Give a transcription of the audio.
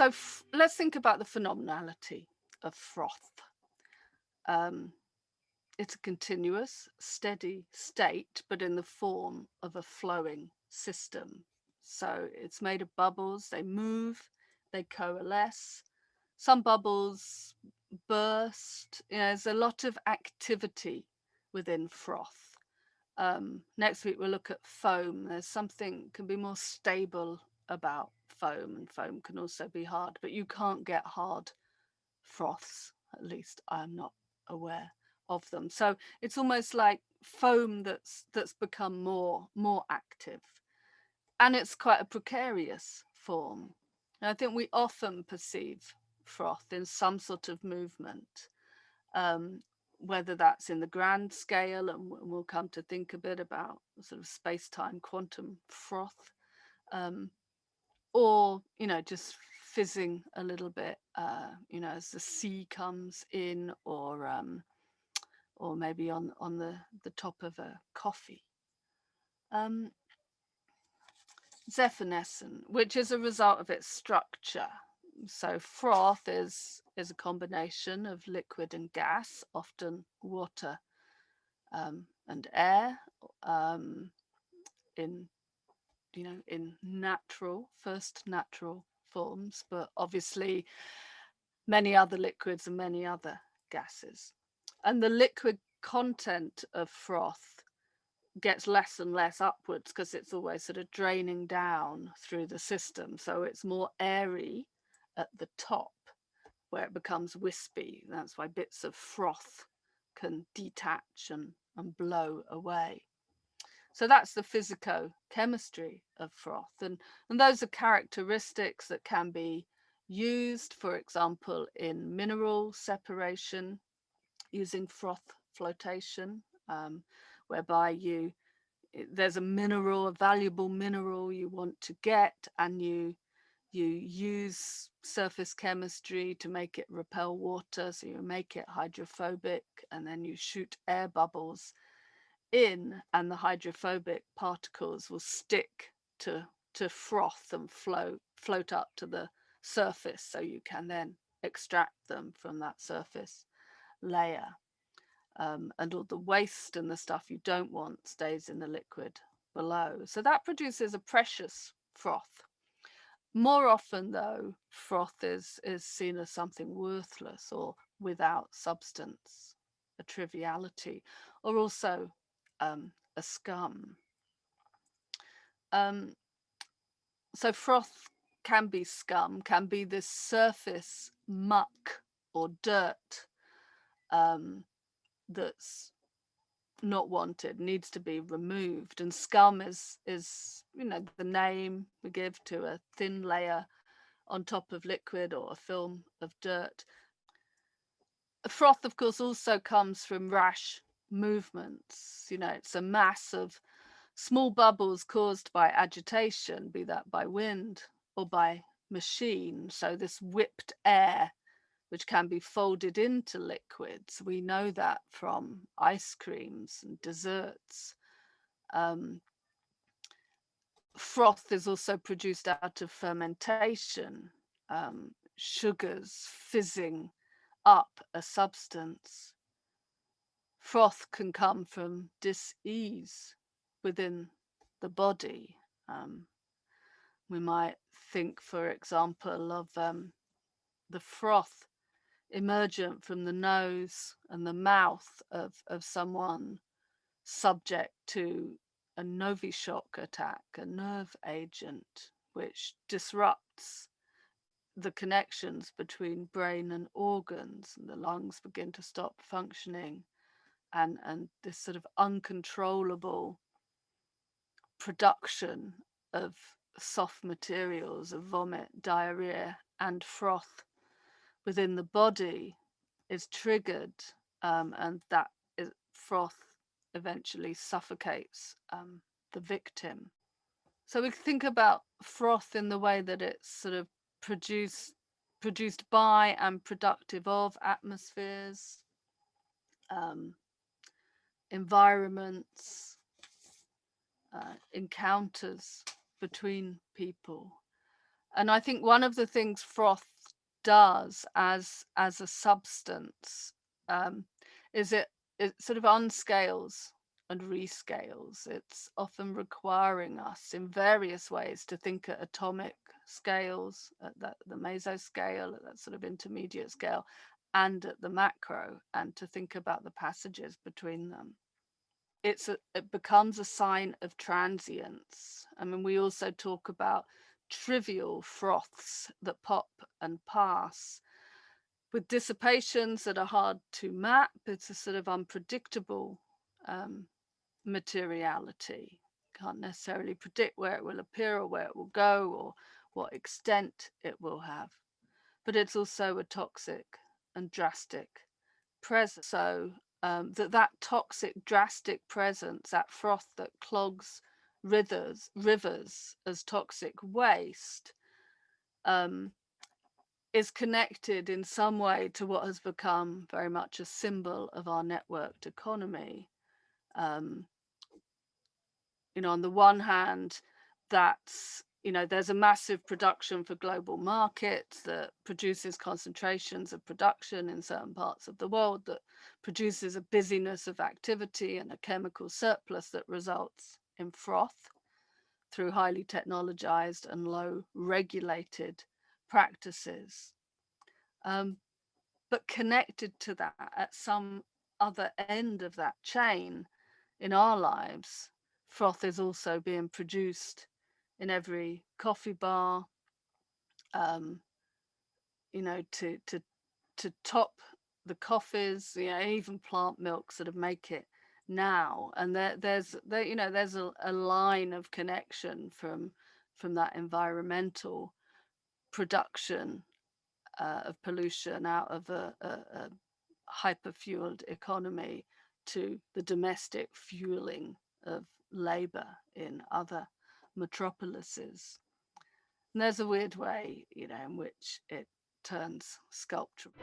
So let's think about the phenomenality of froth. Um, it's a continuous, steady state, but in the form of a flowing system. So it's made of bubbles, they move, they coalesce. Some bubbles burst. There's a lot of activity within froth. Next week we'll look at foam. There's something can be more stable about foam, and foam can also be hard, but you can't get hard froths. At least I'm not aware of them. So it's almost like foam that's become more active, and it's quite a precarious form. And I think we often perceive froth in some sort of movement, um, whether that's in the grand scale, and we'll come to think a bit about sort of space-time quantum froth, um, or just fizzing a little bit, as the sea comes in, or maybe on the top of a coffee. Zephynescent, which is a result of its structure. So froth is a combination of liquid and gas, often water and air, in in first natural forms, but obviously many other liquids and many other gases. And the liquid content of froth gets less and less upwards because it's always sort of draining down through the system. So it's more airy at the top where it becomes wispy. That's why bits of froth can detach and blow away. So that's the physicochemistry of froth. And those are characteristics that can be used, for example, in mineral separation using froth flotation, whereby there's a valuable mineral you want to get, and you use surface chemistry to make it repel water. So you make it hydrophobic, and then you shoot air bubbles in, and the hydrophobic particles will stick to froth and float up to the surface, so you can then extract them from that surface layer. And all the waste and the stuff you don't want stays in the liquid below. So that produces a precious froth. More often, though, froth is seen as something worthless or without substance, a triviality, or also a scum. So froth can be scum, can be this surface muck or dirt that's not wanted, needs to be removed. And scum is the name we give to a thin layer on top of liquid or a film of dirt. Froth, of course, also comes from rash movements. It's a mass of small bubbles caused by agitation, be that by wind or by machine. So this whipped air, which can be folded into liquids. We know that from ice creams and desserts. Froth is also produced out of fermentation, sugars fizzing up a substance. Froth can come from dis-ease within the body. We might think, for example, of the froth emergent from the nose and the mouth of someone subject to a Novichok attack, a nerve agent, which disrupts the connections between brain and organs, and the lungs begin to stop functioning, and this sort of uncontrollable production of soft materials, of vomit, diarrhea, and froth within the body is triggered, and that froth eventually suffocates the victim. So we think about froth in the way that it's sort of produced by and productive of atmospheres, environments, encounters between people. And I think one of the things froth does as a substance, um, is it sort of unscales and rescales. It's often requiring us in various ways to think at atomic scales, at the mesoscale, at that sort of intermediate scale, and at the macro, and to think about the passages between them. It becomes a sign of transience. I mean, we also talk about trivial froths that pop and pass with dissipations that are hard to map. It's a sort of unpredictable um, materiality. Can't necessarily predict where it will appear or where it will go or what extent it will have. But it's also a toxic and drastic presence. So that toxic, drastic presence, that froth that clogs rivers as toxic waste, um, is connected in some way to what has become very much a symbol of our networked economy. Um, on the one hand, that's, there's a massive production for global markets that produces concentrations of production in certain parts of the world, that produces a busyness of activity and a chemical surplus that results in froth through highly technologized and low regulated practices. Um, but connected to that at some other end of that chain in our lives, froth is also being produced in every coffee bar, um, to top the coffees, even plant milk sort of make it now. And there's a line of connection from that environmental production of pollution out of a hyper-fueled economy to the domestic fueling of labor in other metropolises. And there's a weird way, in which it turns sculptural.